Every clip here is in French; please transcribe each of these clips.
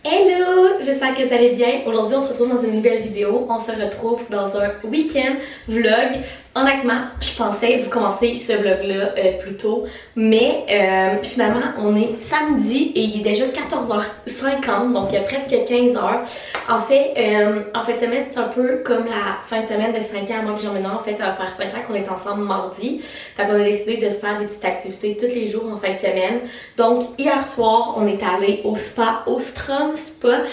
Hello! J'espère que vous allez bien. Aujourd'hui, on se retrouve dans une nouvelle vidéo. On se retrouve dans un week-end vlog. Honnêtement, je pensais vous commencer ce vlog-là plus tôt, mais finalement, on est samedi et il est déjà 14h50, donc presque 15h. En fait, semaine, c'est un peu comme la fin de semaine de 5 ans. Moi, Jean-Ménard, en fait, ça va faire 5 ans qu'on est ensemble mardi. Fait qu'on a décidé de se faire des petites activités tous les jours en fin de semaine. Donc, hier soir, on est allé au spa, au Strom Spa.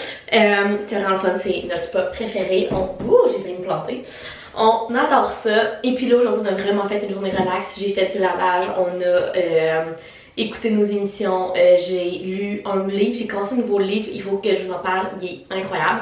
C'était vraiment fun, c'est notre spa préféré. J'ai failli me planter. On adore ça. Et puis là, aujourd'hui, on a vraiment fait une journée relax. J'ai fait du lavage, on a écouté nos émissions, j'ai lu un livre, j'ai commencé un nouveau livre, il faut que je vous en parle, il est incroyable.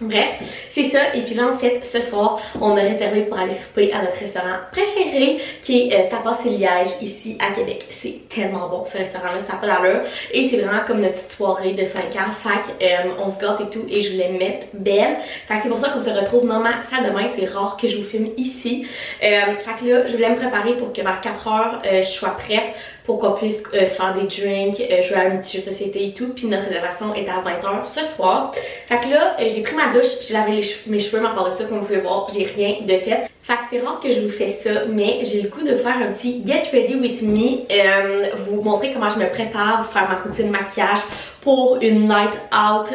Bref, c'est ça. Et puis là, en fait, ce soir, on a réservé pour aller souper à notre restaurant préféré qui est Tapas et Liège ici à Québec. C'est tellement bon ce restaurant-là, ça n'a pas d'allure. Et c'est vraiment comme notre petite soirée de 5 ans. Fait on se gâte et tout et je voulais me mettre belle. Fait que c'est pour ça qu'on se retrouve normalement ça demain. C'est rare que je vous filme ici. Fait que là, je voulais me préparer pour que vers 4 heures, je sois prête pour qu'on puisse faire des drinks, jouer à une petite jeu de société et tout. Puis notre réservation est à 20h ce soir. Fait que là, j'ai pris ma douche, j'ai lavé mes cheveux, mais à part de ça, comme vous pouvez voir, j'ai rien de fait. Fait que c'est rare que je vous fais ça, mais j'ai le goût de faire un petit Get Ready With Me, vous montrer comment je me prépare, vous faire ma routine maquillage pour une night out,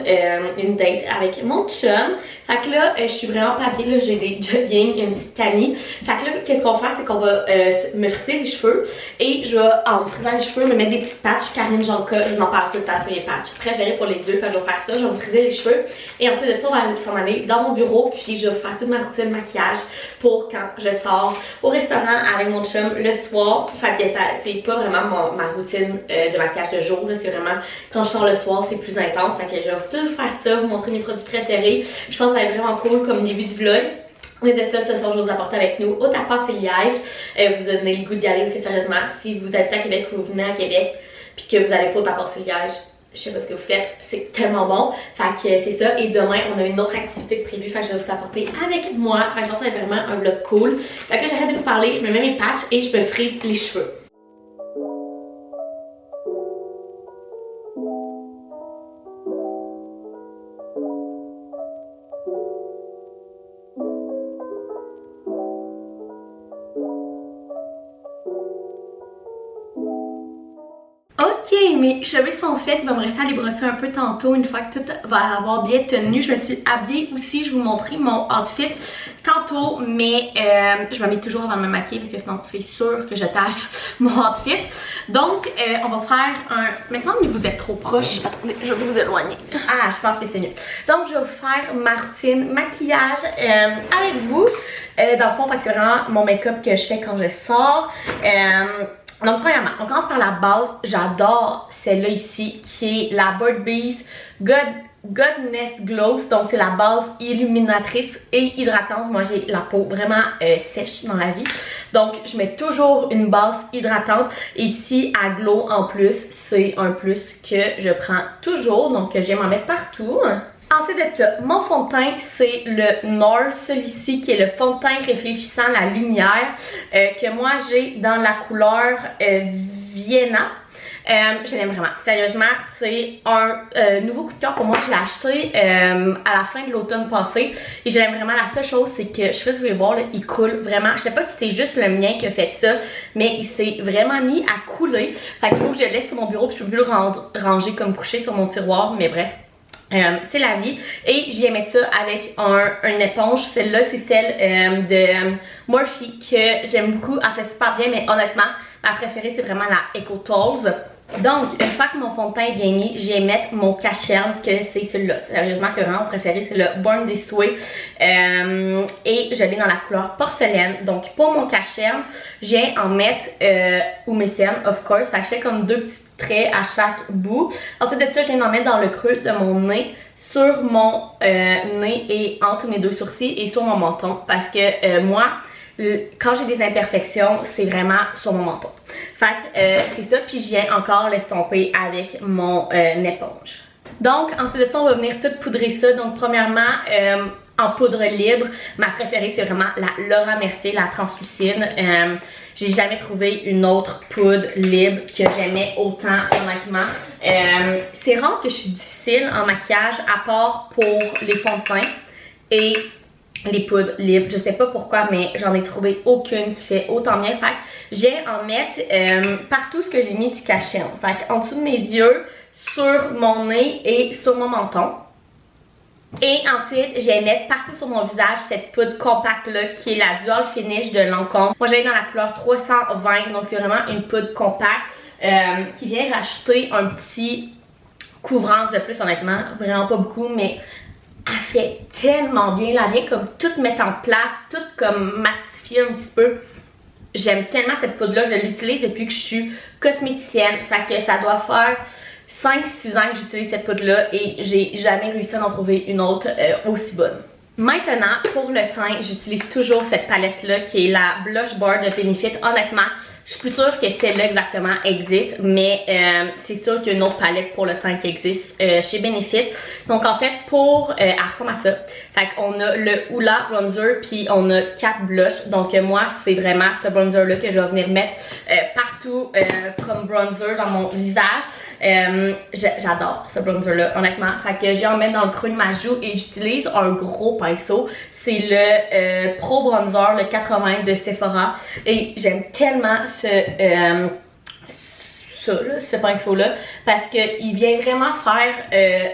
une date avec mon chum. Fait que là, je suis vraiment pas habillée, là, j'ai des jogging, une petite camille. Fait que là, qu'est-ce qu'on va faire, c'est qu'on va me friser les cheveux et je vais, en me frisant les cheveux, me mettre des petites patchs. Karine Janka, je vous en parle tout le temps, c'est les patchs préférés pour les yeux. Fait que je vais faire ça, je vais me friser les cheveux et ensuite de ça, on va s'en aller dans mon bureau puis je vais faire toute ma routine maquillage pour quand je sors au restaurant avec mon chum le soir. Fait que ça, c'est pas vraiment ma routine de maquillage de jour, c'est vraiment quand je sors le soir, c'est plus intense. Fait que je vais tout faire ça, vous montrer mes produits préférés. Je pense que ça va être vraiment cool comme début du vlog. Et de ça, ce soir, je vais vous apporter avec nous au Tapas et Liège. Vous donnez le goût d'y aller aussi sérieusement. Si vous habitez à Québec ou vous venez à Québec puis que vous allez pas au Tapas et Liège, je sais pas ce que vous faites, c'est tellement bon. Fait que c'est ça. Et demain, on a une autre activité de prévue. Fait que je vais vous apporter avec moi. Fait que je pense que ça va être vraiment un vlog cool. Fait que là, j'arrête de vous parler, je me mets mes patchs et je me frise les cheveux. Ok, mes cheveux sont faits, il va me rester à les brosser un peu tantôt une fois que tout va avoir bien tenu. Je me suis habillée aussi, je vais vous montrer mon outfit tantôt, mais je me mets toujours avant de me maquiller parce que sinon c'est sûr que je tâche mon outfit. Donc on va faire un... Mais semble que vous êtes trop proche, attendez, je vais vous éloigner. Ah, je pense que c'est mieux. Donc je vais vous faire ma routine maquillage avec vous. Dans le fond, c'est vraiment mon make-up que je fais quand je sors. Donc premièrement, on commence par la base. J'adore celle-là ici qui est la Burt's Bees Goddess Glows. Donc c'est la base illuminatrice et hydratante. Moi j'ai la peau vraiment sèche dans la vie. Donc je mets toujours une base hydratante. Et ici à Glow en plus, c'est un plus que je prends toujours. Donc j'aime en mettre partout. Ensuite de ça, mon fond de teint, c'est le Nars, celui-ci qui est le fond de teint réfléchissant la lumière que moi j'ai dans la couleur Vienna. Je l'aime vraiment. Sérieusement, c'est un nouveau coup de cœur pour moi. Je l'ai acheté à la fin de l'automne passé et je l'aime vraiment. La seule chose, c'est que, je sais pas si vous pouvez voir, là, il coule vraiment. Je sais pas si c'est juste le mien qui a fait ça, mais il s'est vraiment mis à couler. Fait qu'il faut que je le laisse sur mon bureau puis je peux plus le ranger comme couché sur mon tiroir, mais bref. C'est la vie et je viens mettre ça avec une éponge. Celle-là c'est celle de Morphe que j'aime beaucoup, elle fait super bien, mais honnêtement ma préférée c'est vraiment la Eco Tools. Donc une fois que mon fond de teint est bien mis, je vais mettre mon cache-cerne que c'est celui-là. Sérieusement c'est vraiment mon préféré, c'est le Born This Way et je l'ai dans la couleur porcelaine. Donc pour mon cache-cerne, je viens en mettre ou mes cernes of course, ça fait comme deux petits traits à chaque bout. Ensuite de ça, je viens d'en mettre dans le creux de mon nez, sur mon nez et entre mes deux sourcils et sur mon menton parce que moi, quand j'ai des imperfections, c'est vraiment sur mon menton. Fait que c'est ça, puis je viens encore l'estomper avec mon éponge. Donc ensuite de ça, on va venir tout poudrer ça. Donc premièrement, en poudre libre. Ma préférée, c'est vraiment la Laura Mercier, la translucide. J'ai jamais trouvé une autre poudre libre que j'aimais autant, honnêtement. C'est rare que je suis difficile en maquillage, à part pour les fonds de teint et les poudres libres. Je sais pas pourquoi, mais j'en ai trouvé aucune qui fait autant bien. Fait que j'ai en mettre partout ce que j'ai mis du cachet. Fait que en dessous de mes yeux, sur mon nez et sur mon menton. Et ensuite, je vais mettre partout sur mon visage cette poudre compacte là qui est la Dual Finish de Lancôme. Moi j'ai dans la couleur 320, donc c'est vraiment une poudre compacte qui vient rajouter un petit couvrance de plus, honnêtement, vraiment pas beaucoup, mais elle fait tellement bien, elle vient comme tout mettre en place, tout comme matifier un petit peu. J'aime tellement cette poudre là, je l'utilise depuis que je suis cosméticienne, fait que ça doit faire 5-6 ans que j'utilise cette poudre là et j'ai jamais réussi à en trouver une autre aussi bonne. Maintenant, pour le teint, j'utilise toujours cette palette là qui est la Blush Bar de Benefit. Honnêtement, je suis plus sûre que celle-là exactement existe, mais c'est sûr qu'il y a une autre palette pour le teint qui existe chez Benefit. Donc en fait, elle ressemble à ça. Fait qu'on a le Hoola Bronzer puis on a 4 blushs. Donc moi, c'est vraiment ce bronzer là que je vais venir mettre partout comme bronzer dans mon visage. J'adore ce bronzer là, honnêtement. Fait que je vais en mettre dans le creux de ma joue et j'utilise un gros pinceau. C'est le Pro Bronzer, le 80 de Sephora. Et j'aime tellement ce pinceau là parce qu'il vient vraiment faire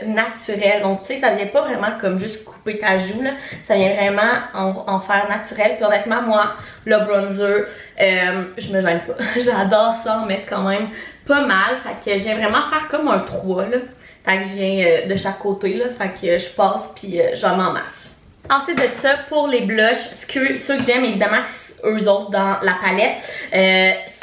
naturel. Donc tu sais, ça vient pas vraiment comme juste couper ta joue là, ça vient vraiment en faire naturel. Puis honnêtement, moi le bronzer, je me gêne pas. J'adore ça, en mettre quand même pas mal. Fait que je viens vraiment faire comme un 3 là. Fait que je viens de chaque côté là, fait que je passe puis j'en masse. Ensuite de ça, pour les blushs, ceux que j'aime évidemment c'est eux autres dans la palette.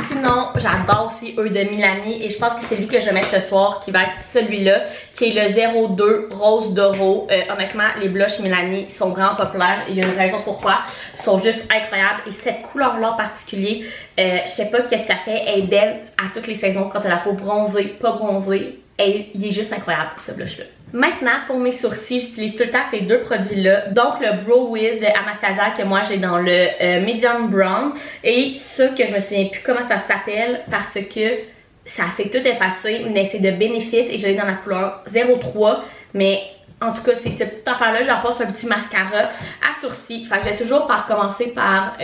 Sinon, j'adore aussi eux de Milani et je pense que c'est lui que je vais mettre ce soir qui va être celui-là, qui est le 02 Rose Doro. Honnêtement, les blushs Milani sont vraiment populaires et il y a une raison pourquoi. Ils sont juste incroyables et cette couleur-là en particulier, je sais pas qu'est-ce qu'elle fait, elle est belle à toutes les saisons quand elle a la peau bronzée, pas bronzée. Il est juste incroyable ce blush-là. Maintenant, pour mes sourcils, j'utilise tout le temps ces deux produits-là. Donc, le Brow Wiz de Anastasia que moi j'ai dans le Medium Brown. Et ça que je me souviens plus comment ça s'appelle parce que ça s'est tout effacé. Mais c'est de Benefit et je l'ai dans la couleur 03. Mais en tout cas, c'est cette petite affaire-là. Je vais faire sur un petit mascara à sourcils. Fait que je vais toujours commencer par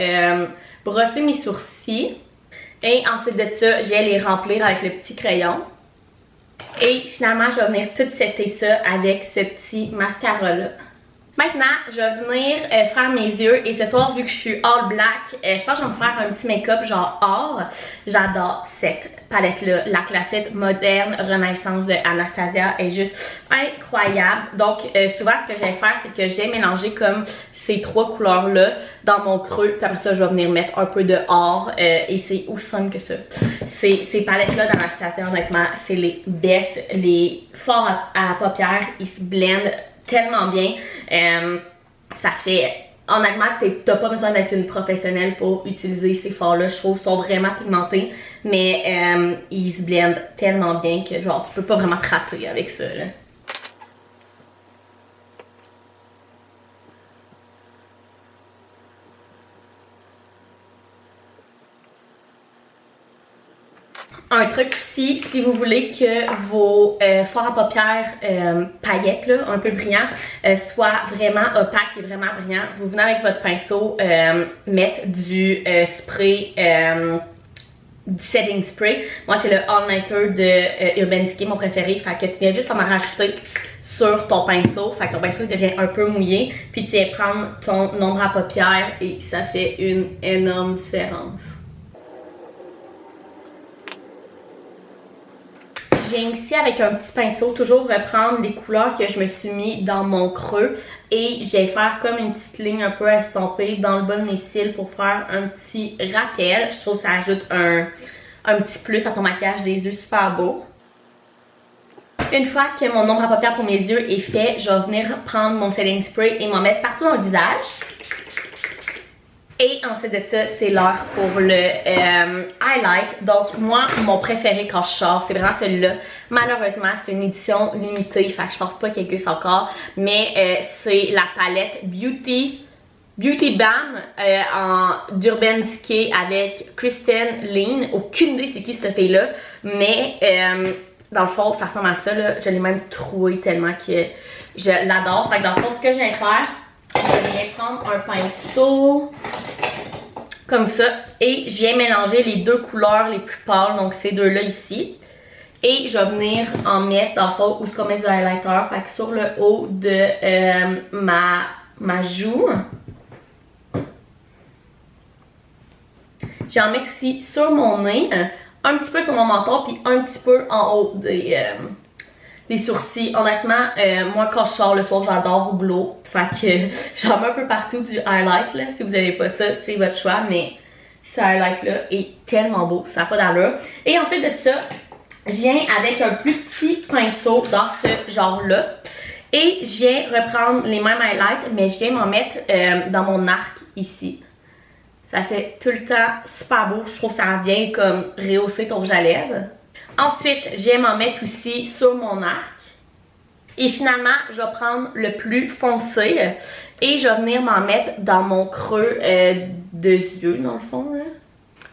brosser mes sourcils. Et ensuite de ça, je vais les remplir avec le petit crayon. Et finalement, je vais venir tout setter ça avec ce petit mascara-là. Maintenant, je vais venir faire mes yeux et ce soir, vu que je suis all black, je pense que je vais me faire un petit make-up genre or. J'adore cette palette-là, la classique moderne Renaissance de Anastasia est juste incroyable. Donc, souvent, ce que je vais faire, c'est que j'ai mélangé comme ces trois couleurs-là dans mon creux. Puis après ça, je vais venir mettre un peu de or et c'est aussi simple que ça. Ces palettes-là d'Anastasia, honnêtement, c'est les best, les forts à paupières. Ils se blendent tellement bien. Ça fait... Honnêtement, t'as pas besoin d'être une professionnelle pour utiliser ces fards-là. Je trouve qu'ils sont vraiment pigmentés. Mais ils se blendent tellement bien que genre tu peux pas vraiment te rater avec ça, là. Un truc aussi, si vous voulez que vos fards à paupières paillettes, là, un peu brillants, soient vraiment opaques et vraiment brillants, vous venez avec votre pinceau mettre du spray, du setting spray. Moi, c'est le All Nighter de Urban Decay, mon préféré. Fait que tu viens juste en rajouter sur ton pinceau. Fait que ton pinceau devient un peu mouillé. Puis tu viens prendre ton ombre à paupières et ça fait une énorme différence. Je viens aussi avec un petit pinceau toujours reprendre les couleurs que je me suis mis dans mon creux et je vais faire comme une petite ligne un peu estompée dans le bas de mes cils pour faire un petit rappel. Je trouve que ça ajoute un petit plus à ton maquillage des yeux super beau. Une fois que mon ombre à paupières pour mes yeux est fait, je vais venir prendre mon setting spray et m'en mettre partout dans le visage. Et ensuite de ça, c'est l'heure pour le highlight. Donc moi, mon préféré quand je sors, c'est vraiment celui-là. Malheureusement, c'est une édition limitée, fait que je pense pas qu'il existe encore. Mais c'est la palette Beauty Bam d'Urban Decay avec Kristen Lean. Aucune idée c'est qui cette fille-là. Mais dans le fond, ça ressemble à ça, là. Je l'ai même troué tellement que je l'adore. Fait que dans le fond, ce que je viens faire, je viens prendre un pinceau comme ça et je viens mélanger les deux couleurs les plus pâles, donc ces deux-là ici. Et je vais venir en mettre dans le fond où on met du highlighter, fait que sur le haut de ma joue. Je vais en mettre aussi sur mon nez, un petit peu sur mon menton, puis un petit peu en haut des sourcils. Honnêtement, moi quand je sors le soir, j'adore glow. Fait que j'en mets un peu partout du highlight là. Si vous n'avez pas ça, c'est votre choix. Mais ce highlight là est tellement beau, ça n'a pas d'allure. Et ensuite de ça, je viens avec un plus petit pinceau dans ce genre là. Et je viens reprendre les mêmes highlights, mais je viens m'en mettre dans mon arc ici. Ça fait tout le temps super beau. Je trouve que ça vient comme rehausser ton rouge à lèvres. Ensuite, je viens m'en mettre aussi sur mon arc. Et finalement, je vais prendre le plus foncé et je vais venir m'en mettre dans mon creux de yeux, dans le fond. Là.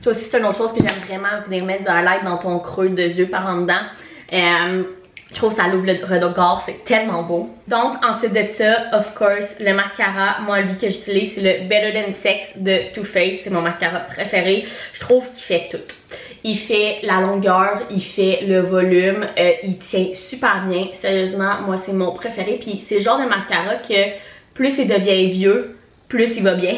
Ça aussi, c'est une autre chose que j'aime vraiment, venir mettre du highlight dans ton creux de yeux par en dedans. Je trouve que ça l'ouvre le regard, c'est tellement beau. Donc, ensuite de ça, of course, le mascara, moi, lui que j'utilise, c'est le Better Than Sex de Too Faced. C'est mon mascara préféré. Je trouve qu'il fait tout. Il fait la longueur, il fait le volume, il tient super bien. Sérieusement, moi, c'est mon préféré. Puis c'est le genre de mascara que plus il devient vieux, plus il va bien.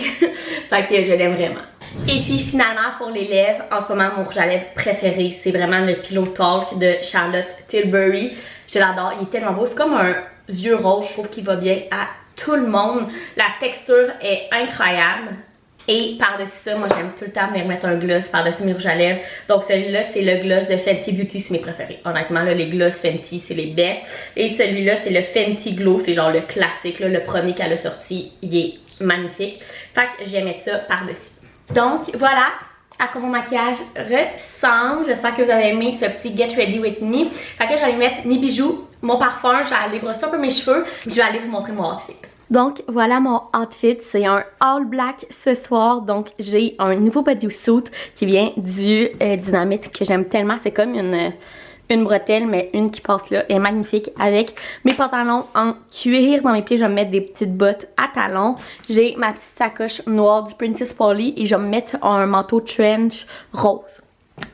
Fait que je l'aime vraiment. Et puis finalement pour les lèvres, en ce moment mon rouge à lèvres préféré, c'est vraiment le Pillow Talk de Charlotte Tilbury. Je l'adore, il est tellement beau, c'est comme un vieux rose, je trouve qu'il va bien à tout le monde. La texture est incroyable. Et par-dessus ça, moi j'aime tout le temps venir mettre un gloss par-dessus mes rouges à lèvres. Donc celui-là, c'est le gloss de Fenty Beauty, c'est mes préférés. Honnêtement, là, les gloss Fenty, c'est les best. Et celui-là, c'est le Fenty Glow, c'est genre le classique, là, le premier qu'elle a sorti, il est magnifique. Fait que je vais mettre ça par-dessus. Donc voilà à quoi mon maquillage ressemble. J'espère que vous avez aimé ce petit Get Ready With Me. Fait que j'allais mettre mes bijoux, mon parfum, j'allais brosser un peu mes cheveux. Puis je vais aller vous montrer mon outfit. Donc voilà mon outfit, c'est un all black ce soir. Donc j'ai un nouveau bodysuit qui vient du Dynamite que j'aime tellement. C'est comme une bretelle, mais une qui passe là, est magnifique avec mes pantalons en cuir. Dans mes pieds, je vais me mettre des petites bottes à talons. J'ai ma petite sacoche noire du Princess Polly et je vais me mettre un manteau trench rose.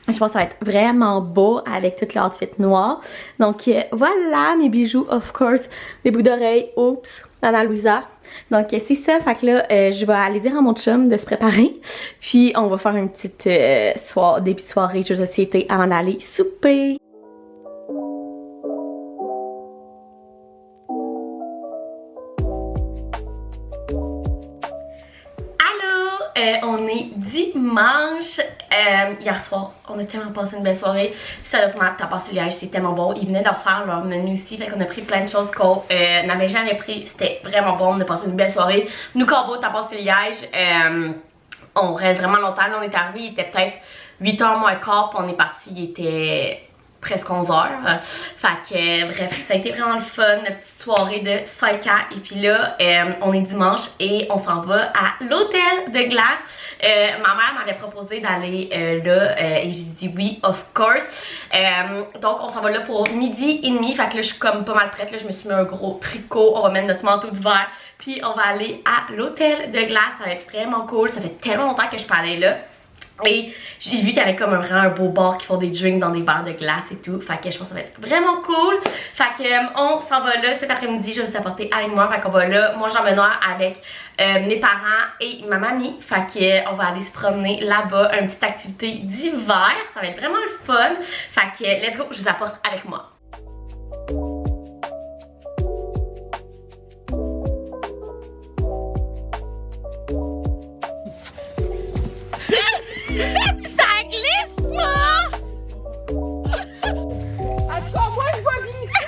Je pense que ça va être vraiment beau avec tout l'outfit noir. Donc voilà mes bijoux, of course, des bouts d'oreilles, oups, Anna Louisa. Donc c'est ça, fait que là je vais aller dire à mon chum de se préparer. Puis on va faire une petite des petites soirées jeux de société avant d'aller souper. On est dimanche. Hier soir, on a tellement passé une belle soirée. Sérieusement, tapas au liège, c'est tellement bon. Ils venaient de refaire leur menu ici. Fait qu'on a pris plein de choses qu'on n'avait jamais pris. C'était vraiment bon. On a passé une belle soirée. Nous, quand on va au tapas au liège, on reste vraiment longtemps. Là, on est arrivé, il était peut-être 8h moins quart. Puis on est parti, il était presque 11h. Fait que bref, ça a été vraiment le fun, une petite soirée de 5 ans. Et puis là, on est dimanche et on s'en va à l'hôtel de glace. Ma mère m'avait proposé d'aller là et j'ai dit oui, of course. Donc on s'en va là pour midi et demi. Fait que là, je suis comme pas mal prête. Là, je me suis mis un gros tricot. On va mettre notre manteau d'hiver. Puis on va aller à l'hôtel de glace. Ça va être vraiment cool. Ça fait tellement longtemps que je peux aller là. Et j'ai vu qu'il y avait comme vraiment un beau bar qui font des drinks dans des verres de glace et tout. Fait que je pense que ça va être vraiment cool. Fait que on s'en va là cet après-midi. Je vais vous apporter avec moi. Fait qu'on va là, moi j'emmène avec mes parents et ma mamie. Fait que on va aller se promener là-bas. Une petite activité d'hiver. Ça va être vraiment le fun. Fait que let's go, je vous apporte avec moi. Ça glisse, moi! En tout cas, moi, je vais glisser!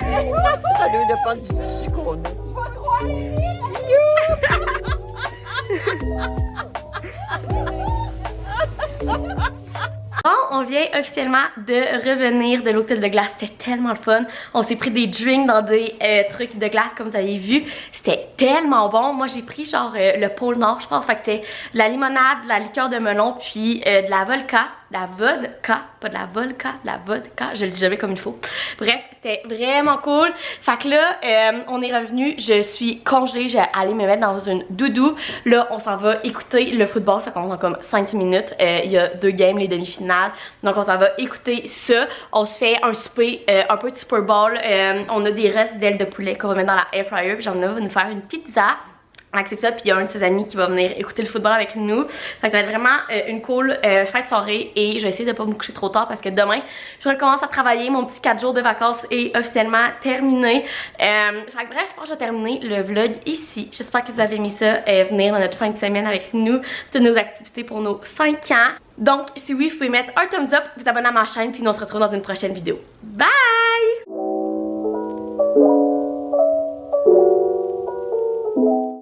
Ça doit dépendre du tissu qu'on a. Je vais droit les Bon, on vient officiellement de revenir de l'hôtel de glace. C'était tellement le fun. On s'est pris des drinks dans des trucs de glace comme vous avez vu. C'était tellement bon. Moi, j'ai pris genre le pôle Nord, je pense. Fait que c'était de la limonade, de la liqueur de melon, puis de la vodka. La vodka, pas de la vodka, de la vodka. Je le dis jamais comme il faut. Bref, c'était vraiment cool. Fait que là, on est revenu. Je suis congelée. J'ai allé me mettre dans une doudou. Là, on s'en va écouter le football. Ça commence dans comme 5 minutes. Il y a 2 games, les demi-finales. Donc, on s'en va écouter ça. On se fait un souper, un peu de Super Bowl. On a des restes d'ailes de poulet qu'on va mettre dans la air fryer. Puis j'en ai va nous faire une pizza. Donc c'est ça, puis il y a un de ses amis qui va venir écouter le football avec nous. Fait que ça va être vraiment une cool fin de soirée et je vais essayer de pas me coucher trop tard parce que demain je recommence à travailler. Mon petit 4 jours de vacances est officiellement terminé. Fait que bref, je pense que je vais terminer le vlog ici. J'espère que vous avez aimé ça, venir dans notre fin de semaine avec nous, toutes nos activités pour nos 5 ans. Donc si oui, vous pouvez mettre un thumbs up, vous abonner à ma chaîne, puis nous on se retrouve dans une prochaine vidéo. Bye!